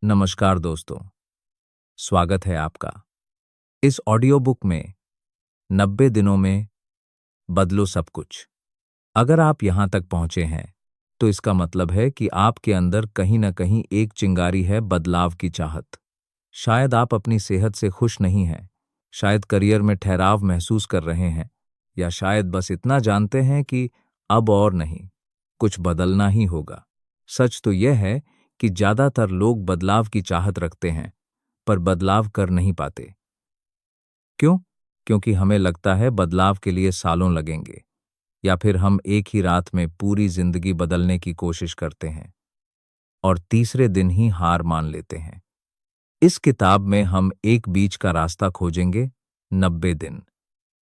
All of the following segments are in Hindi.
नमस्कार दोस्तों, स्वागत है आपका। इस ऑडियो बुक में 90 दिनों में बदलो सब कुछ। अगर आप यहाँ तक पहुँचे हैं, तो इसका मतलब है कि आपके अंदर कहीं न कहीं एक चिंगारी है बदलाव की चाहत। शायद आप अपनी सेहत से खुश नहीं हैं, शायद करियर में ठहराव महसूस कर रहे हैं, या शायद बस इतना जानते हैं कि अब और नहीं, कुछ बदलना ही होगा। सच तो यह है कि ज़्यादातर लोग बदलाव की चाहत रखते हैं, पर बदलाव कर नहीं पाते। क्यों? क्योंकि हमें लगता है बदलाव के लिए सालों लगेंगे, या फिर हम एक ही रात में पूरी जिंदगी बदलने की कोशिश करते हैं और तीसरे दिन ही हार मान लेते हैं। इस किताब में हम एक बीच का रास्ता खोजेंगे, 90 दिन।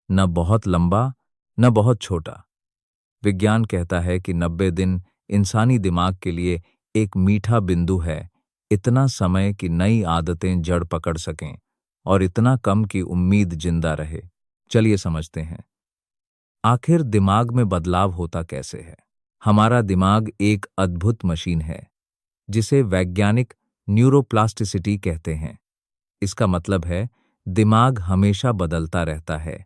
न बहुत लंबा, न बहुत छोटा। विज्ञान कहता है कि 90 दिन इंसानी दिमाग के लिए एक मीठा बिंदु है, इतना समय कि नई आदतें जड़ पकड़ सकें और इतना कम कि उम्मीद जिंदा रहे। चलिए समझते हैं, आखिर दिमाग में बदलाव होता कैसे है। हमारा दिमाग एक अद्भुत मशीन है, जिसे वैज्ञानिक न्यूरोप्लास्टिसिटी कहते हैं। इसका मतलब है दिमाग हमेशा बदलता रहता है,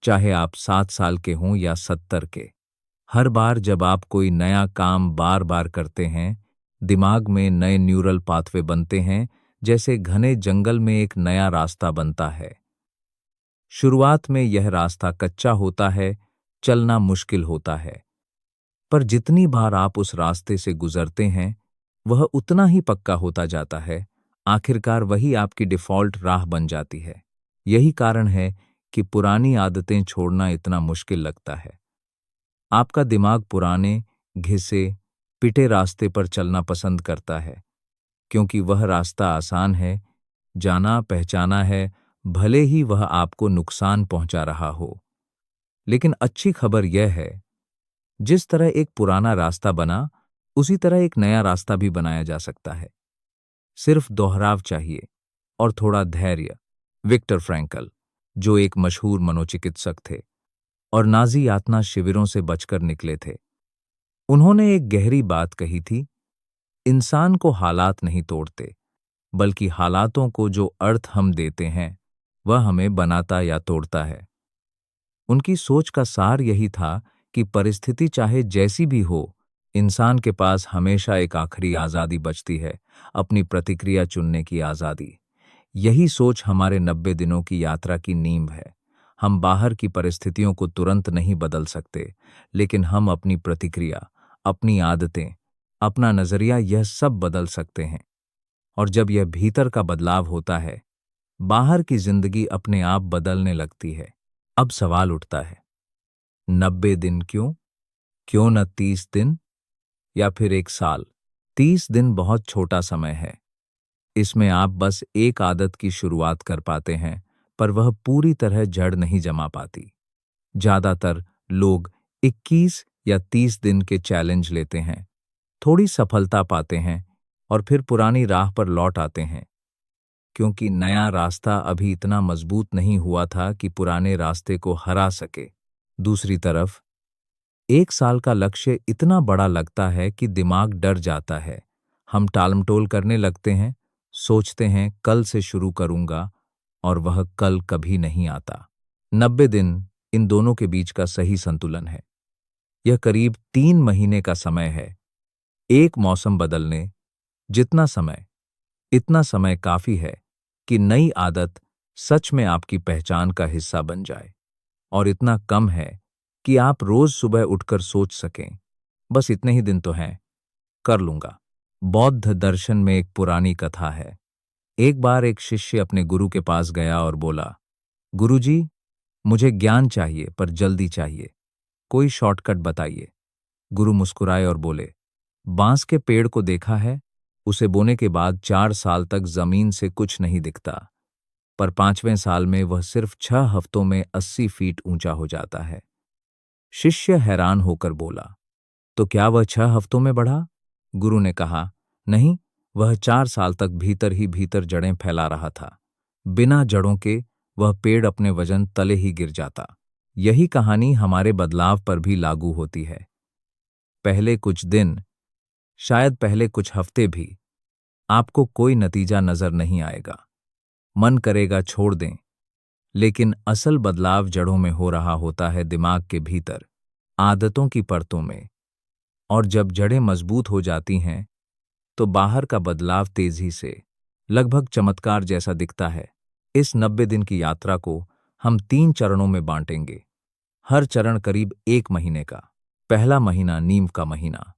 चाहे आप 7 साल के हों या 70 के। हर बार जब आप कोई नया काम बार बार करते हैं, दिमाग में नए न्यूरल पाथवे बनते हैं, जैसे घने जंगल में एक नया रास्ता बनता है। शुरुआत में यह रास्ता कच्चा होता है, चलना मुश्किल होता है, पर जितनी बार आप उस रास्ते से गुजरते हैं, वह उतना ही पक्का होता जाता है। आखिरकार वही आपकी डिफ़ॉल्ट राह बन जाती है। यही कारण है कि पुरानी आदतें छोड़ना इतना मुश्किल लगता है। आपका दिमाग पुराने, घिसे, पिटे रास्ते पर चलना पसंद करता है, क्योंकि वह रास्ता आसान है, जाना पहचाना है, भले ही वह आपको नुकसान पहुंचा रहा हो। लेकिन अच्छी खबर यह है, जिस तरह एक पुराना रास्ता बना, उसी तरह एक नया रास्ता भी बनाया जा सकता है। सिर्फ दोहराव चाहिए और थोड़ा धैर्य। विक्टर फ्रैंकल, जो एक मशहूर मनोचिकित्सक थे और नाजी यातना शिविरों से बचकर निकले थे, उन्होंने एक गहरी बात कही थी, इंसान को हालात नहीं तोड़ते, बल्कि हालातों को जो अर्थ हम देते हैं, वह हमें बनाता या तोड़ता है। उनकी सोच का सार यही था कि परिस्थिति चाहे जैसी भी हो, इंसान के पास हमेशा एक आखिरी आज़ादी बचती है, अपनी प्रतिक्रिया चुनने की आज़ादी। यही सोच हमारे 90 दिनों की यात्रा की नींव है। हम बाहर की परिस्थितियों को तुरंत नहीं बदल सकते, लेकिन हम अपनी प्रतिक्रिया, अपनी आदतें, अपना नज़रिया, यह सब बदल सकते हैं। और जब यह भीतर का बदलाव होता है, बाहर की जिंदगी अपने आप बदलने लगती है। अब सवाल उठता है, 90 दिन क्यों? क्यों न 30 दिन या फिर 1 साल? 30 दिन बहुत छोटा समय है। इसमें आप बस एक आदत की शुरुआत कर पाते हैं, पर वह पूरी तरह जड़ नहीं जमा पाती। ज्यादातर लोग 21 या 30 दिन के चैलेंज लेते हैं, थोड़ी सफलता पाते हैं और फिर पुरानी राह पर लौट आते हैं, क्योंकि नया रास्ता अभी इतना मजबूत नहीं हुआ था कि पुराने रास्ते को हरा सके। दूसरी तरफ 1 साल का लक्ष्य इतना बड़ा लगता है कि दिमाग डर जाता है। हम टालमटोल करने लगते हैं, सोचते हैं कल से शुरू करूंगा, और वह कल कभी नहीं आता। 90 दिन इन दोनों के बीच का सही संतुलन है। यह करीब 3 महीने का समय है। एक मौसम बदलने जितना समय, इतना समय काफी है कि नई आदत सच में आपकी पहचान का हिस्सा बन जाए, और इतना कम है कि आप रोज सुबह उठकर सोच सकें, बस इतने ही दिन तो हैं, कर लूंगा। बौद्ध दर्शन में एक पुरानी कथा है। एक बार एक शिष्य अपने गुरु के पास गया और बोला, गुरुजी, मुझे ज्ञान चाहिए, पर जल्दी चाहिए, कोई शॉर्टकट बताइए। गुरु मुस्कुराए और बोले, बांस के पेड़ को देखा है? उसे बोने के बाद 4 साल तक जमीन से कुछ नहीं दिखता, पर 5वें साल में वह सिर्फ 6 हफ्तों में 80 फीट ऊंचा हो जाता है। शिष्य हैरान होकर बोला, तो क्या वह 6 हफ्तों में बढ़ा? गुरु ने कहा, नहीं, वह 4 साल तक भीतर ही भीतर जड़ें फैला रहा था। बिना जड़ों के वह पेड़ अपने वजन तले ही गिर जाता। यही कहानी हमारे बदलाव पर भी लागू होती है। पहले कुछ दिन, शायद पहले कुछ हफ्ते भी, आपको कोई नतीजा नजर नहीं आएगा, मन करेगा छोड़ दें। लेकिन असल बदलाव जड़ों में हो रहा होता है, दिमाग के भीतर, आदतों की परतों में। और जब जड़ें मजबूत हो जाती हैं तो बाहर का बदलाव तेजी से, लगभग चमत्कार जैसा दिखता है। इस 90 दिन की यात्रा को हम 3 चरणों में बांटेंगे, हर चरण करीब 1 महीने का। पहला महीना, नींव का महीना।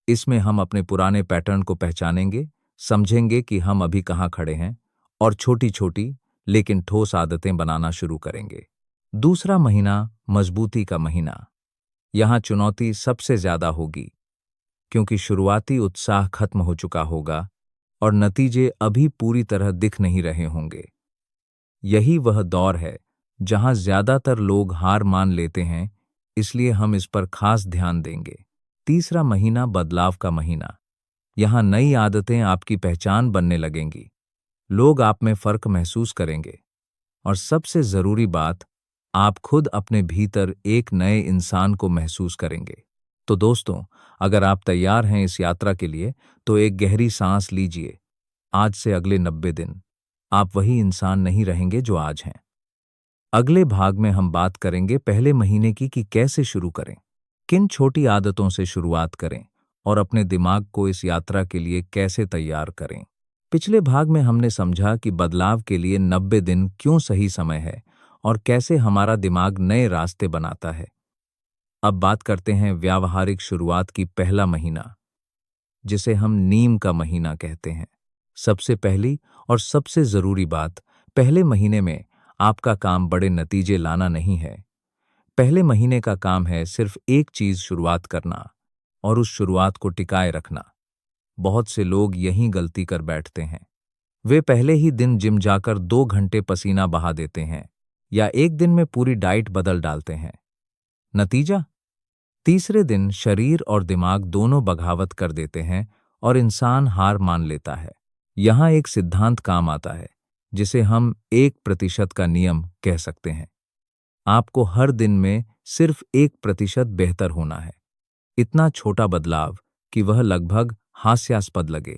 इसमें हम अपने पुराने पैटर्न को पहचानेंगे, समझेंगे कि हम अभी कहाँ खड़े हैं और छोटी छोटी लेकिन ठोस आदतें बनाना शुरू करेंगे। दूसरा महीना, मजबूती का महीना। यहाँ चुनौती सबसे ज्यादा होगी, क्योंकि शुरुआती उत्साह खत्म हो चुका होगा और नतीजे अभी पूरी तरह दिख नहीं रहे होंगे। यही वह दौर है जहां ज्यादातर लोग हार मान लेते हैं, इसलिए हम इस पर खास ध्यान देंगे। तीसरा महीना, बदलाव का महीना। यहाँ नई आदतें आपकी पहचान बनने लगेंगी, लोग आप में फर्क महसूस करेंगे और सबसे जरूरी बात, आप खुद अपने भीतर एक नए इंसान को महसूस करेंगे। तो दोस्तों, अगर आप तैयार हैं इस यात्रा के लिए, तो एक गहरी सांस लीजिए। आज से अगले 90 दिन आप वही इंसान नहीं रहेंगे जो आज हैं। अगले भाग में हम बात करेंगे पहले महीने की कि कैसे शुरू करें, किन छोटी आदतों से शुरुआत करें और अपने दिमाग को इस यात्रा के लिए कैसे तैयार करें। पिछले भाग में हमने समझा कि बदलाव के लिए 90 दिन क्यों सही समय है और कैसे हमारा दिमाग नए रास्ते बनाता है। अब बात करते हैं व्यावहारिक शुरुआत की। पहला महीना, जिसे हम नीम का महीना कहते हैं। सबसे पहली और सबसे जरूरी बात, पहले महीने में आपका काम बड़े नतीजे लाना नहीं है। पहले महीने का काम है सिर्फ एक चीज शुरुआत करना और उस शुरुआत को टिकाए रखना। बहुत से लोग यही गलती कर बैठते हैं। वे पहले ही दिन जिम जाकर 2 घंटे पसीना बहा देते हैं या एक दिन में पूरी डाइट बदल डालते हैं। नतीजा, तीसरे दिन शरीर और दिमाग दोनों बगावत कर देते हैं और इंसान हार मान लेता है। यहाँ एक सिद्धांत काम आता है, जिसे हम 1% का नियम कह सकते हैं। आपको हर दिन में सिर्फ 1% बेहतर होना है। इतना छोटा बदलाव कि वह लगभग हास्यास्पद लगे।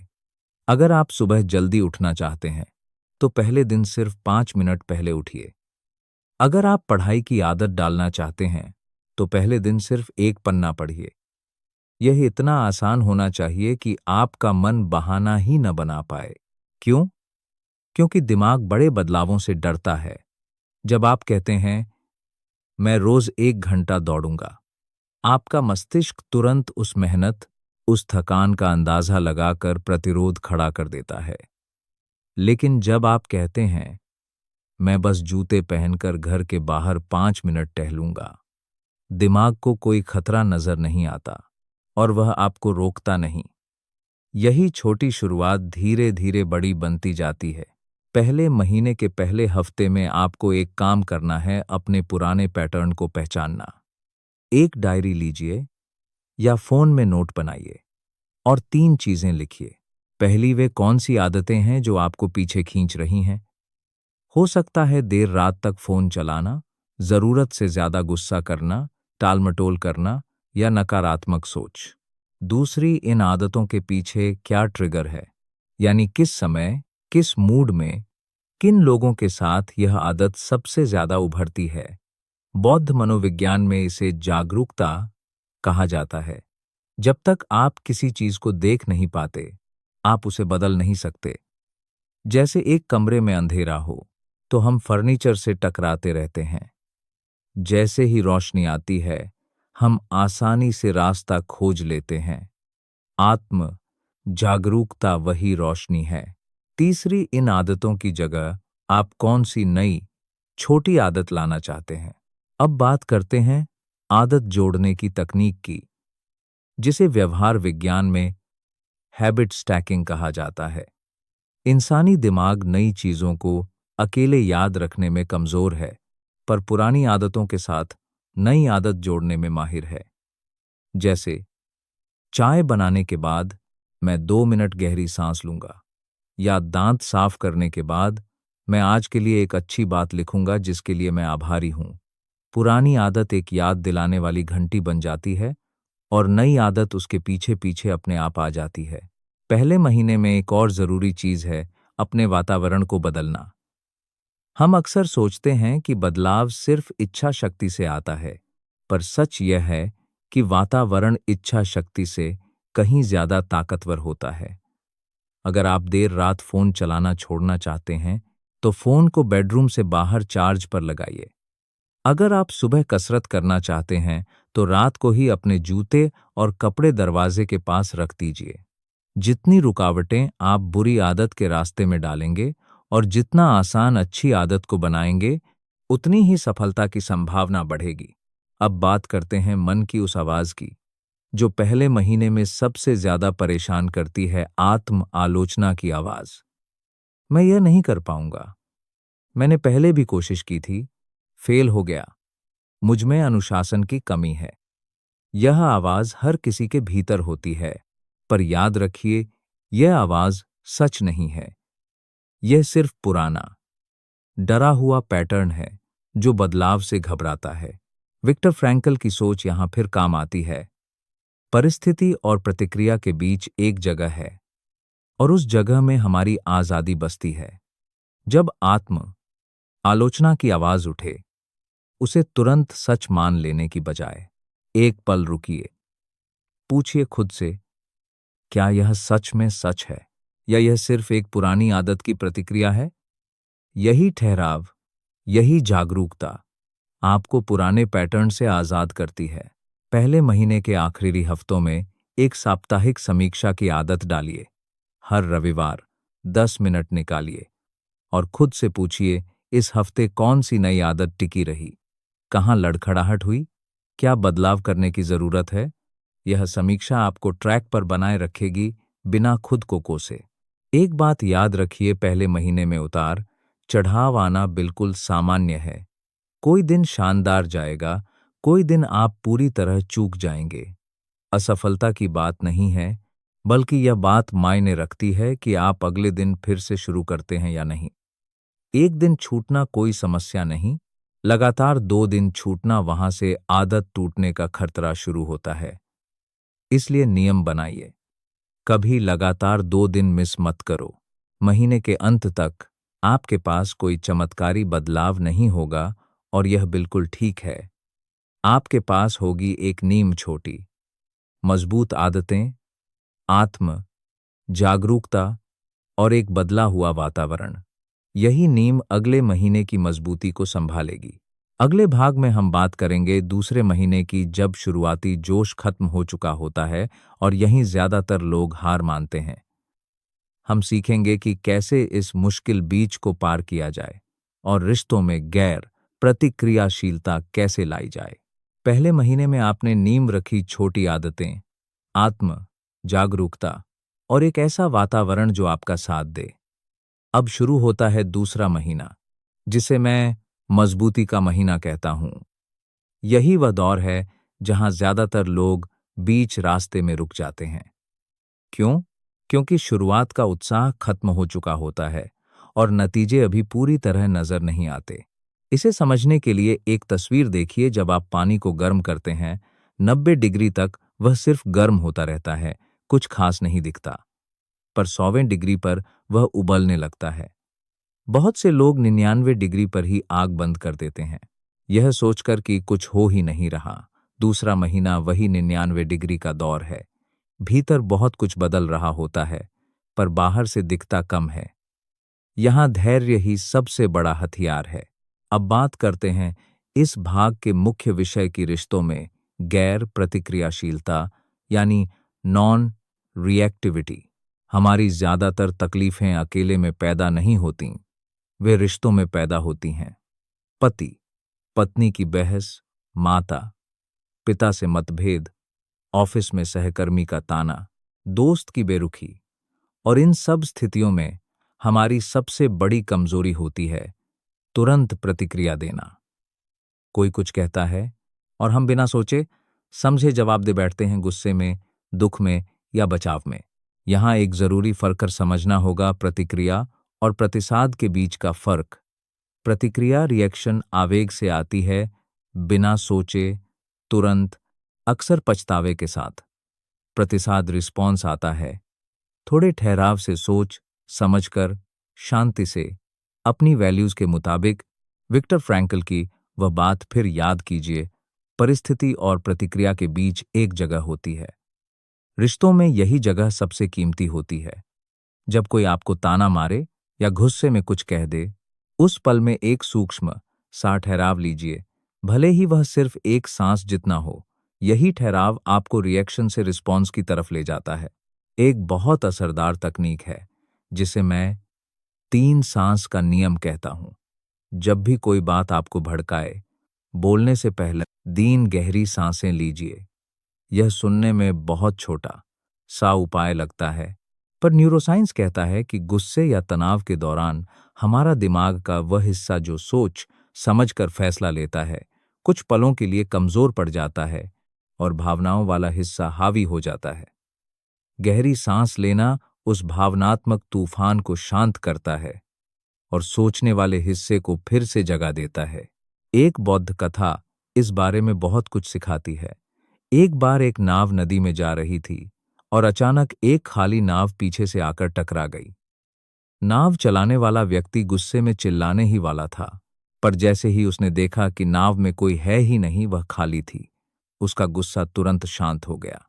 अगर आप सुबह जल्दी उठना चाहते हैं, तो पहले दिन सिर्फ 5 मिनट पहले उठिए। अगर आप पढ़ाई की आदत डालना चाहते हैं, तो पहले दिन सिर्फ 1 पन्ना पढ़िए। यह इतना आसान होना चाहिए कि आपका मन बहाना ही न बना पाए। क्यों? क्योंकि दिमाग बड़े बदलावों से डरता है। जब आप कहते हैं, मैं रोज 1 घंटा दौड़ूंगा, आपका मस्तिष्क तुरंत उस मेहनत, उस थकान का अंदाजा लगाकर प्रतिरोध खड़ा कर देता है। लेकिन जब आप कहते हैं, मैं बस जूते पहनकर घर के बाहर 5 मिनट टहलूंगा, दिमाग को कोई खतरा नजर नहीं आता और वह आपको रोकता नहीं। यही छोटी शुरुआत धीरे धीरे बड़ी बनती जाती है। पहले महीने के पहले हफ्ते में आपको एक काम करना है, अपने पुराने पैटर्न को पहचानना। एक डायरी लीजिए या फोन में नोट बनाइए और 3 चीजें लिखिए। पहली, वे कौन सी आदतें हैं जो आपको पीछे खींच रही हैं। हो सकता है देर रात तक फोन चलाना, जरूरत से ज्यादा गुस्सा करना, टालमटोल करना या नकारात्मक सोच। दूसरी, इन आदतों के पीछे क्या ट्रिगर है, यानी किस समय, किस मूड में, किन लोगों के साथ यह आदत सबसे ज्यादा उभरती है। बौद्ध मनोविज्ञान में इसे जागरूकता कहा जाता है। जब तक आप किसी चीज को देख नहीं पाते, आप उसे बदल नहीं सकते। जैसे एक कमरे में अंधेरा हो तो हम फर्नीचर से टकराते रहते हैं। जैसे ही रोशनी आती है, हम आसानी से रास्ता खोज लेते हैं। आत्म जागरूकता वही रोशनी है। तीसरी, इन आदतों की जगह आप कौन सी नई छोटी आदत लाना चाहते हैं। अब बात करते हैं आदत जोड़ने की तकनीक की, जिसे व्यवहार विज्ञान में हैबिट स्टैकिंग कहा जाता है। इंसानी दिमाग नई चीजों को अकेले याद रखने में कमजोर है, पर पुरानी आदतों के साथ नई आदत जोड़ने में माहिर है। जैसे, चाय बनाने के बाद मैं 2 मिनट गहरी सांस लूंगा, या दांत साफ करने के बाद मैं आज के लिए एक अच्छी बात लिखूंगा जिसके लिए मैं आभारी हूं। पुरानी आदत एक याद दिलाने वाली घंटी बन जाती है और नई आदत उसके पीछे पीछे अपने आप आ जाती है। पहले महीने में एक और जरूरी चीज है अपने वातावरण को बदलना। हम अक्सर सोचते हैं कि बदलाव सिर्फ इच्छा शक्ति से आता है, पर सच यह है कि वातावरण इच्छा शक्ति से कहीं ज्यादा ताकतवर होता है। अगर आप देर रात फोन चलाना छोड़ना चाहते हैं, तो फोन को बेडरूम से बाहर चार्ज पर लगाइए। अगर आप सुबह कसरत करना चाहते हैं, तो रात को ही अपने जूते और कपड़े दरवाजे के पास रख दीजिए। जितनी रुकावटें आप बुरी आदत के रास्ते में डालेंगे और जितना आसान अच्छी आदत को बनाएंगे, उतनी ही सफलता की संभावना बढ़ेगी। अब बात करते हैं मन की उस आवाज की, जो पहले महीने में सबसे ज्यादा परेशान करती है, आत्म आलोचना की आवाज। मैं यह नहीं कर पाऊंगा, मैंने पहले भी कोशिश की थी, फेल हो गया, मुझ में अनुशासन की कमी है। यह आवाज हर किसी के भीतर होती है, पर याद रखिए, यह आवाज सच नहीं है। यह सिर्फ पुराना, डरा हुआ पैटर्न है जो बदलाव से घबराता है। विक्टर फ्रैंकल की सोच यहां फिर काम आती है। परिस्थिति और प्रतिक्रिया के बीच एक जगह है, और उस जगह में हमारी आजादी बसती है। जब आत्म आलोचना की आवाज उठे, उसे तुरंत सच मान लेने की बजाय एक पल रुकिए। पूछिए खुद से, क्या यह सच में सच है, या यह सिर्फ एक पुरानी आदत की प्रतिक्रिया है? यही ठहराव, यही जागरूकता आपको पुराने पैटर्न से आजाद करती है। पहले महीने के आखिरी हफ्तों में एक साप्ताहिक समीक्षा की आदत डालिए। हर रविवार 10 मिनट निकालिए और खुद से पूछिए, इस हफ्ते कौन सी नई आदत टिकी रही, कहाँ लड़खड़ाहट हुई, क्या बदलाव करने की जरूरत है। यह समीक्षा आपको ट्रैक पर बनाए रखेगी, बिना खुद को कोसे। एक बात याद रखिए, पहले महीने में उतार चढ़ाव आना बिल्कुल सामान्य है। कोई दिन शानदार जाएगा, कोई दिन आप पूरी तरह चूक जाएंगे। असफलता की बात नहीं है, बल्कि यह बात मायने रखती है कि आप अगले दिन फिर से शुरू करते हैं या नहीं। एक दिन छूटना कोई समस्या नहीं, लगातार 2 दिन छूटना, वहां से आदत टूटने का खतरा शुरू होता है। इसलिए नियम बनाइए, कभी लगातार 2 दिन मिस मत करो। महीने के अंत तक आपके पास कोई चमत्कारी बदलाव नहीं होगा, और यह बिल्कुल ठीक है। आपके पास होगी एक नींव, छोटी मजबूत आदतें, आत्म जागरूकता और एक बदला हुआ वातावरण। यही नींव अगले महीने की मजबूती को संभालेगी। अगले भाग में हम बात करेंगे दूसरे महीने की, जब शुरुआती जोश खत्म हो चुका होता है और यहीं ज्यादातर लोग हार मानते हैं। हम सीखेंगे कि कैसे इस मुश्किल बीच को पार किया जाए और रिश्तों में गैर प्रतिक्रियाशीलता कैसे लाई जाए। पहले महीने में आपने नींव रखी छोटी आदतें, आत्म जागरूकता और एक ऐसा वातावरण जो आपका साथ दे। अब शुरू होता है दूसरा महीना, जिसे मैं मजबूती का महीना कहता हूं। यही वह दौर है जहां ज्यादातर लोग बीच रास्ते में रुक जाते हैं। क्यों? क्योंकि शुरुआत का उत्साह खत्म हो चुका होता है और नतीजे अभी पूरी तरह नजर नहीं आते। इसे समझने के लिए एक तस्वीर देखिए। जब आप पानी को गर्म करते हैं, 90 डिग्री तक वह सिर्फ गर्म होता रहता है, कुछ खास नहीं दिखता। पर 100वें डिग्री पर वह उबलने लगता है। बहुत से लोग 99 डिग्री पर ही आग बंद कर देते हैं, यह सोचकर कि कुछ हो ही नहीं रहा। दूसरा महीना वही 99 डिग्री का दौर है। भीतर बहुत कुछ बदल रहा होता है, पर बाहर से दिखता कम है। यहां धैर्य ही सबसे बड़ा हथियार है। अब बात करते हैं इस भाग के मुख्य विषय की, रिश्तों में गैर प्रतिक्रियाशीलता यानी नॉन रिएक्टिविटी। हमारी ज्यादातर तकलीफें अकेले में पैदा नहीं होती, वे रिश्तों में पैदा होती हैं। पति पत्नी की बहस, माता पिता से मतभेद, ऑफिस में सहकर्मी का ताना, दोस्त की बेरुखी। और इन सब स्थितियों में हमारी सबसे बड़ी कमजोरी होती है तुरंत प्रतिक्रिया देना। कोई कुछ कहता है और हम बिना सोचे समझे जवाब दे बैठते हैं, गुस्से में, दुख में या बचाव में। यहां एक जरूरी फर्क समझना होगा, प्रतिक्रिया और प्रतिसाद के बीच का फर्क। प्रतिक्रिया रिएक्शन आवेग से आती है, बिना सोचे, तुरंत, अक्सर पछतावे के साथ। प्रतिसाद रिस्पॉन्स आता है, थोड़े ठहराव से सोच समझकर शांति से अपनी वैल्यूज के मुताबिक विक्टर फ्रैंकल की वह बात फिर याद कीजिए, परिस्थिति और प्रतिक्रिया के बीच एक जगह होती है। रिश्तों में यही जगह सबसे कीमती होती है। जब कोई आपको ताना मारे या गुस्से में कुछ कह दे, उस पल में एक सूक्ष्म सा ठहराव लीजिए, भले ही वह सिर्फ एक सांस जितना हो। यही ठहराव आपको रिएक्शन से रिस्पॉन्स की तरफ ले जाता है। एक बहुत असरदार तकनीक है जिसे मैं 3 सांस का नियम कहता हूं। जब भी कोई बात आपको भड़काए, बोलने से पहले 3 गहरी सांसें लीजिए। यह सुनने में बहुत छोटा सा उपाय लगता है, पर न्यूरोसाइंस कहता है कि गुस्से या तनाव के दौरान हमारा दिमाग का वह हिस्सा जो सोच समझकर फैसला लेता है, कुछ पलों के लिए कमजोर पड़ जाता है और भावनाओं वाला हिस्सा हावी हो जाता है। गहरी सांस लेना उस भावनात्मक तूफान को शांत करता है और सोचने वाले हिस्से को फिर से जगा देता है। एक बौद्ध कथा इस बारे में बहुत कुछ सिखाती है। एक बार एक नाव नदी में जा रही थी और अचानक एक खाली नाव पीछे से आकर टकरा गई। नाव चलाने वाला व्यक्ति गुस्से में चिल्लाने ही वाला था, पर जैसे ही उसने देखा कि नाव में कोई है ही नहीं, वह खाली थी, उसका गुस्सा तुरंत शांत हो गया।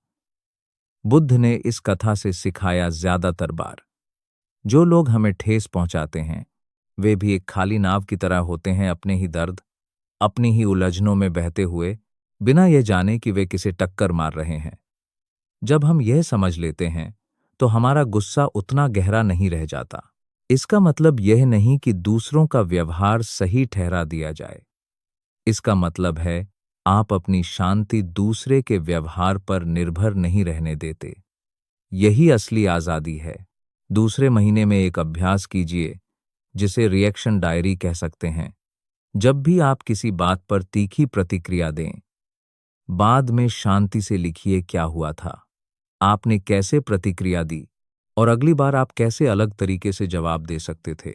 बुद्ध ने इस कथा से सिखाया, ज्यादातर बार जो लोग हमें ठेस पहुंचाते हैं वे भी एक खाली नाव की तरह होते हैं, अपने ही दर्द, अपनी ही उलझनों में बहते हुए, बिना यह जाने कि वे किसे टक्कर मार रहे हैं। जब हम यह समझ लेते हैं तो हमारा गुस्सा उतना गहरा नहीं रह जाता। इसका मतलब यह नहीं कि दूसरों का व्यवहार सही ठहरा दिया जाए। इसका मतलब है आप अपनी शांति दूसरे के व्यवहार पर निर्भर नहीं रहने देते। यही असली आजादी है। दूसरे महीने में एक अभ्यास कीजिए जिसे रिएक्शन डायरी कह सकते हैं। जब भी आप किसी बात पर तीखी प्रतिक्रिया दें, बाद में शांति से लिखिए क्या हुआ था, आपने कैसे प्रतिक्रिया दी और अगली बार आप कैसे अलग तरीके से जवाब दे सकते थे।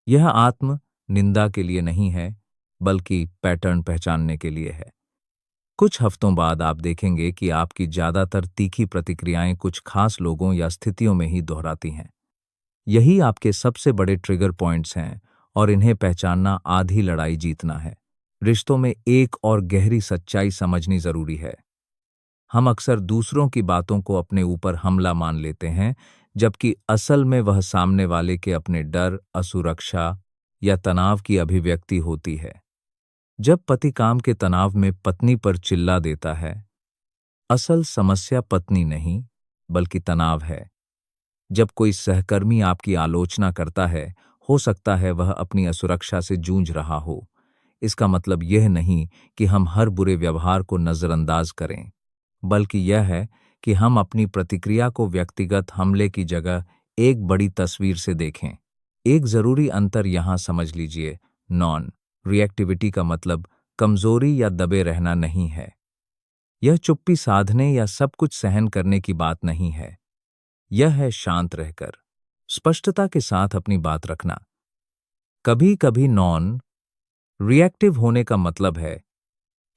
यह आत्म निंदा के लिए नहीं है, बल्कि पैटर्न पहचानने के लिए है। कुछ हफ्तों बाद आप देखेंगे कि आपकी ज्यादातर तीखी प्रतिक्रियाएं कुछ खास लोगों या स्थितियों में ही दोहराती हैं। यही आपके सबसे बड़े ट्रिगर पॉइंट्स हैं और इन्हें पहचानना आधी लड़ाई जीतना है। रिश्तों में एक और गहरी सच्चाई समझनी जरूरी है। हम अक्सर दूसरों की बातों को अपने ऊपर हमला मान लेते हैं, जबकि असल में वह सामने वाले के अपने डर, असुरक्षा या तनाव की अभिव्यक्ति होती है। जब पति काम के तनाव में पत्नी पर चिल्ला देता है, असल समस्या पत्नी नहीं बल्कि तनाव है। जब कोई सहकर्मी आपकी आलोचना करता है, हो सकता है वह अपनी असुरक्षा से जूझ रहा हो। इसका मतलब यह नहीं कि हम हर बुरे व्यवहार को नजरअंदाज करें, बल्कि यह है कि हम अपनी प्रतिक्रिया को व्यक्तिगत हमले की जगह एक बड़ी तस्वीर से देखें। एक जरूरी अंतर यहां समझ लीजिए, नॉन रिएक्टिविटी का मतलब कमजोरी या दबे रहना नहीं है। यह चुप्पी साधने या सब कुछ सहन करने की बात नहीं है। यह है शांत रहकर स्पष्टता के साथ अपनी बात रखना। कभी कभी नॉन रिएक्टिव होने का मतलब है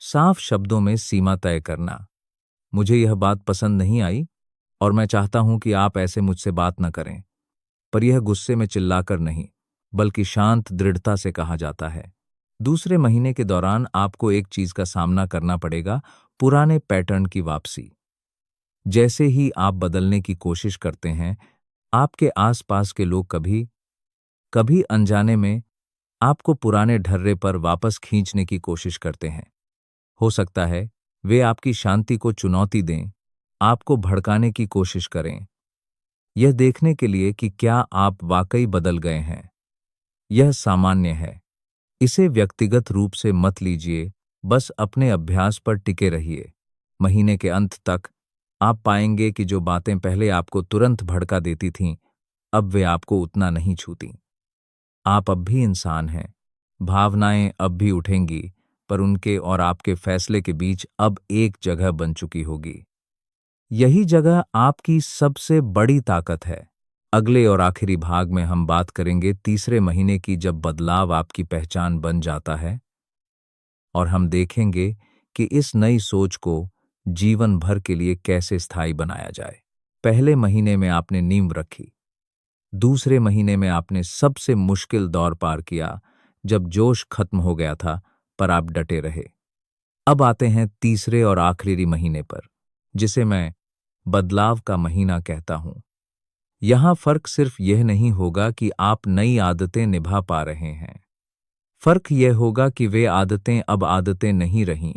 साफ शब्दों में सीमा तय करना। मुझे यह बात पसंद नहीं आई और मैं चाहता हूं कि आप ऐसे मुझसे बात न करें। पर यह गुस्से में चिल्लाकर नहीं, बल्कि शांत दृढ़ता से कहा जाता है। दूसरे महीने के दौरान आपको एक चीज का सामना करना पड़ेगा, पुराने पैटर्न की वापसी। जैसे ही आप बदलने की कोशिश करते हैं, आपके आसपास के लोग कभी कभी अनजाने में आपको पुराने ढर्रे पर वापस खींचने की कोशिश करते हैं। हो सकता है वे आपकी शांति को चुनौती दें, आपको भड़काने की कोशिश करें, यह देखने के लिए कि क्या आप वाकई बदल गए हैं। यह सामान्य है। इसे व्यक्तिगत रूप से मत लीजिए, बस अपने अभ्यास पर टिके रहिए। महीने के अंत तक आप पाएंगे कि जो बातें पहले आपको तुरंत भड़का देती थीं, अब वे आपको उतना नहीं छूती। आप अब भी इंसान हैं, भावनाएं अब भी उठेंगी, पर उनके और आपके फैसले के बीच अब एक जगह बन चुकी होगी। यही जगह आपकी सबसे बड़ी ताकत है। अगले और आखिरी भाग में हम बात करेंगे तीसरे महीने की, जब बदलाव आपकी पहचान बन जाता है, और हम देखेंगे कि इस नई सोच को जीवन भर के लिए कैसे स्थायी बनाया जाए। पहले महीने में आपने नींव रखी, दूसरे महीने में आपने सबसे मुश्किल दौर पार किया जब जोश खत्म हो गया था, पर आप डटे रहे। अब आते हैं तीसरे और आखिरी महीने पर, जिसे मैं बदलाव का महीना कहता हूं। यहां फर्क सिर्फ यह नहीं होगा कि आप नई आदतें निभा पा रहे हैं, फर्क यह होगा कि वे आदतें अब आदतें नहीं रहीं,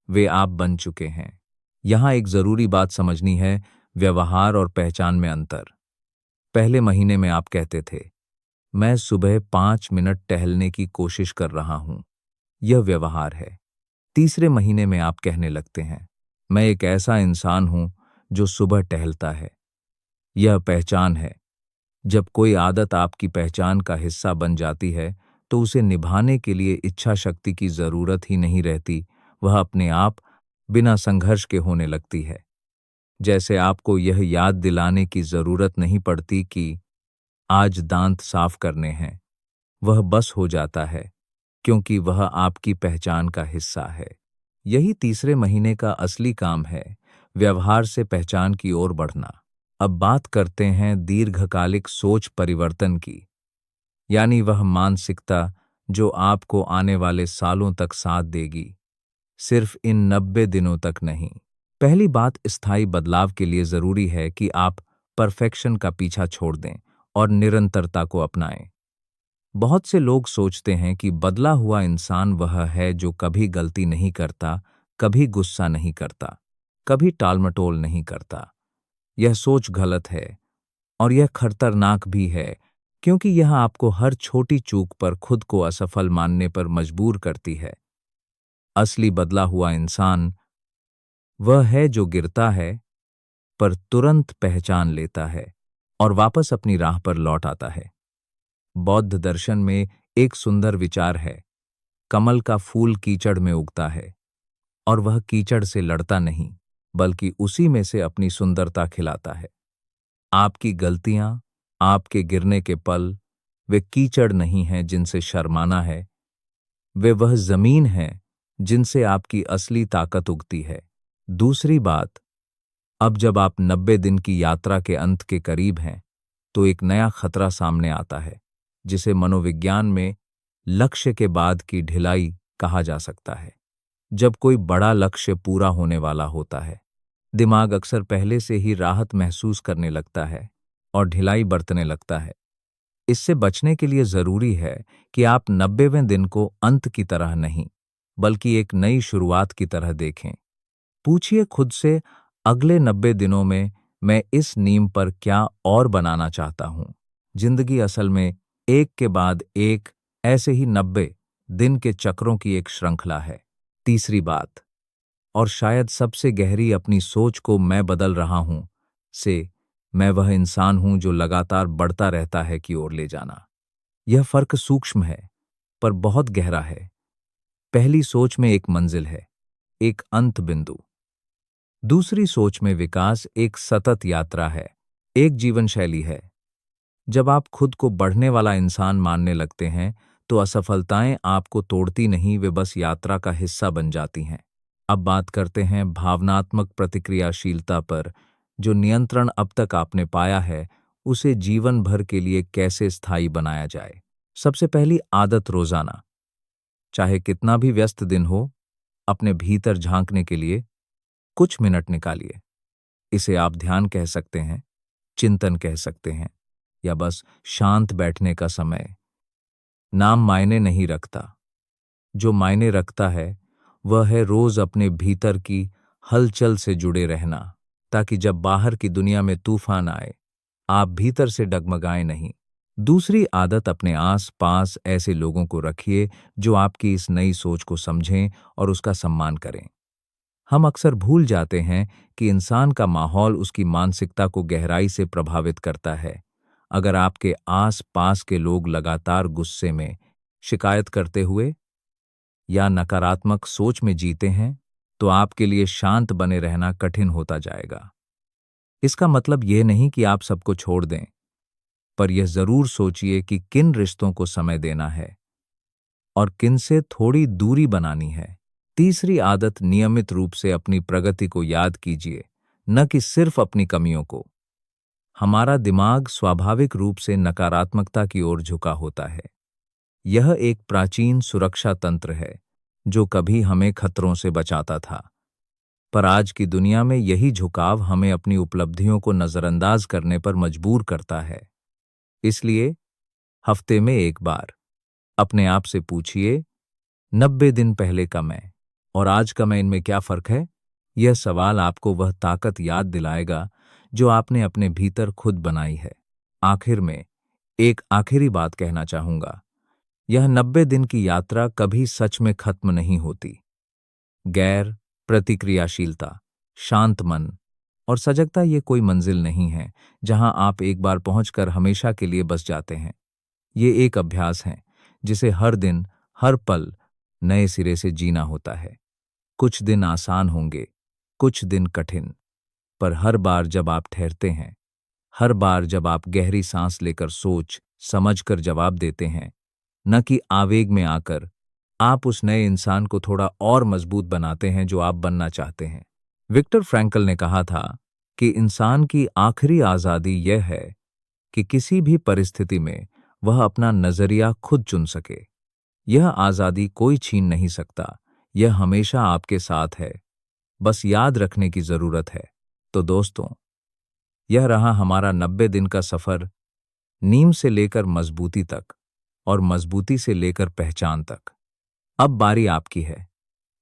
वे आप बन चुके हैं। यहां एक जरूरी बात समझनी है, व्यवहार और पहचान में अंतर। पहले महीने में आप कहते थे, मैं सुबह 5 मिनट टहलने की कोशिश कर रहा हूं, यह व्यवहार है। तीसरे महीने में आप कहने लगते हैं, मैं एक ऐसा इंसान हूं जो सुबह टहलता है, यह पहचान है। जब कोई आदत आपकी पहचान का हिस्सा बन जाती है तो उसे निभाने के लिए इच्छा शक्ति की जरूरत ही नहीं रहती, वह अपने आप बिना संघर्ष के होने लगती है। जैसे आपको यह याद दिलाने की जरूरत नहीं पड़ती कि आज दांत साफ करने हैं, वह बस हो जाता है, क्योंकि वह आपकी पहचान का हिस्सा है। यही तीसरे महीने का असली काम है, व्यवहार से पहचान की ओर बढ़ना। अब बात करते हैं दीर्घकालिक सोच परिवर्तन की, यानी वह मानसिकता जो आपको आने वाले सालों तक साथ देगी, सिर्फ इन 90 दिनों तक नहीं। पहली बात, स्थायी बदलाव के लिए जरूरी है कि आप परफेक्शन का पीछा छोड़ दें और निरंतरता को अपनाएं। बहुत से लोग सोचते हैं कि बदला हुआ इंसान वह है जो कभी गलती नहीं करता, कभी गुस्सा नहीं करता, कभी टालमटोल नहीं करता। यह सोच गलत है और यह खतरनाक भी है, क्योंकि यह आपको हर छोटी चूक पर खुद को असफल मानने पर मजबूर करती है। असली बदला हुआ इंसान वह है जो गिरता है पर तुरंत पहचान लेता है और वापस अपनी राह पर लौट आता है। बौद्ध दर्शन में एक सुंदर विचार है, कमल का फूल कीचड़ में उगता है और वह कीचड़ से लड़ता नहीं, बल्कि उसी में से अपनी सुंदरता खिलाता है। आपकी गलतियां, आपके गिरने के पल, वे कीचड़ नहीं हैं जिनसे शर्माना है, वे वह जमीन है जिनसे आपकी असली ताकत उगती है। दूसरी बात, अब जब आप 90 दिन की यात्रा के अंत के करीब हैं, तो एक नया खतरा सामने आता है, जिसे मनोविज्ञान में लक्ष्य के बाद की ढिलाई कहा जा सकता है। जब कोई बड़ा लक्ष्य पूरा होने वाला होता है, दिमाग अक्सर पहले से ही राहत महसूस करने लगता है और ढिलाई बरतने लगता है। इससे बचने के लिए जरूरी है कि आप 90वें दिन को अंत की तरह नहीं, बल्कि एक नई शुरुआत की तरह देखें। पूछिए खुद से, अगले 90 दिनों में मैं इस नींव पर क्या और बनाना चाहता हूं। जिंदगी असल में एक के बाद एक ऐसे ही 90 दिन के चक्रों की एक श्रृंखला है। तीसरी बात, और शायद सबसे गहरी, अपनी सोच को मैं बदल रहा हूं से मैं वह इंसान हूं जो लगातार बढ़ता रहता है की ओर ले जाना। यह फर्क सूक्ष्म है पर बहुत गहरा है। पहली सोच में एक मंजिल है, एक अंत बिंदु। दूसरी सोच में विकास एक सतत यात्रा है, एक जीवन शैली है। जब आप खुद को बढ़ने वाला इंसान मानने लगते हैं तो असफलताएं आपको तोड़ती नहीं, वे बस यात्रा का हिस्सा बन जाती हैं। अब बात करते हैं भावनात्मक प्रतिक्रियाशीलता पर। जो नियंत्रण अब तक आपने पाया है, उसे जीवन भर के लिए कैसे स्थायी बनाया जाए। सबसे पहली आदत, रोजाना, चाहे कितना भी व्यस्त दिन हो, अपने भीतर झांकने के लिए कुछ मिनट निकालिए। इसे आप ध्यान कह सकते हैं, चिंतन कह सकते हैं, या बस शांत बैठने का समय। नाम मायने नहीं रखता, जो मायने रखता है वह है रोज अपने भीतर की हलचल से जुड़े रहना, ताकि जब बाहर की दुनिया में तूफान आए, आप भीतर से डगमगाएं नहीं। दूसरी आदत, अपने आस पास ऐसे लोगों को रखिए जो आपकी इस नई सोच को समझें और उसका सम्मान करें। हम अक्सर भूल जाते हैं कि इंसान का माहौल उसकी मानसिकता को गहराई से प्रभावित करता है। अगर आपके आस पास के लोग लगातार गुस्से में, शिकायत करते हुए या नकारात्मक सोच में जीते हैं, तो आपके लिए शांत बने रहना कठिन होता जाएगा। इसका मतलब यह नहीं कि आप सबको छोड़ दें, पर यह जरूर सोचिए कि किन रिश्तों को समय देना है और किन से थोड़ी दूरी बनानी है। तीसरी आदत, नियमित रूप से अपनी प्रगति को याद कीजिए, न कि सिर्फ अपनी कमियों को। हमारा दिमाग स्वाभाविक रूप से नकारात्मकता की ओर झुका होता है। यह एक प्राचीन सुरक्षा तंत्र है जो कभी हमें खतरों से बचाता था। पर आज की दुनिया में यही झुकाव हमें अपनी उपलब्धियों को नजरअंदाज करने पर मजबूर करता है। इसलिए हफ्ते में एक बार अपने आप से पूछिए, 90 दिन पहले का मैं और आज का मैं, इनमें क्या फर्क है? यह सवाल आपको वह ताकत याद दिलाएगा जो आपने अपने भीतर खुद बनाई है। आखिर में एक आखिरी बात कहना चाहूंगा, यह 90 दिन की यात्रा कभी सच में खत्म नहीं होती। गैर प्रतिक्रियाशीलता, शांत मन और सजगता ये कोई मंजिल नहीं है जहां आप एक बार पहुंचकर हमेशा के लिए बस जाते हैं। ये एक अभ्यास है जिसे हर दिन, हर पल नए सिरे से जीना होता है। कुछ दिन आसान होंगे, कुछ दिन कठिन, पर हर बार जब आप ठहरते हैं, हर बार जब आप गहरी सांस लेकर सोच समझ कर जवाब देते हैं, न कि आवेग में आकर, आप उस नए इंसान को थोड़ा और मजबूत बनाते हैं जो आप बनना चाहते हैं। विक्टर फ्रैंकल ने कहा था कि इंसान की आखिरी आज़ादी यह है कि किसी भी परिस्थिति में वह अपना नजरिया खुद चुन सके। यह आज़ादी कोई छीन नहीं सकता, यह हमेशा आपके साथ है, बस याद रखने की जरूरत है। तो दोस्तों, यह रहा हमारा 90 दिन का सफर, नींव से लेकर मजबूती तक और मजबूती से लेकर पहचान तक। अब बारी आपकी है।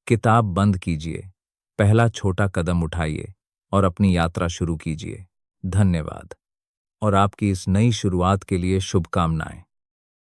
किताब बंद कीजिए, पहला छोटा कदम उठाइए और अपनी यात्रा शुरू कीजिए। धन्यवाद और आपकी इस नई शुरुआत के लिए शुभकामनाएं।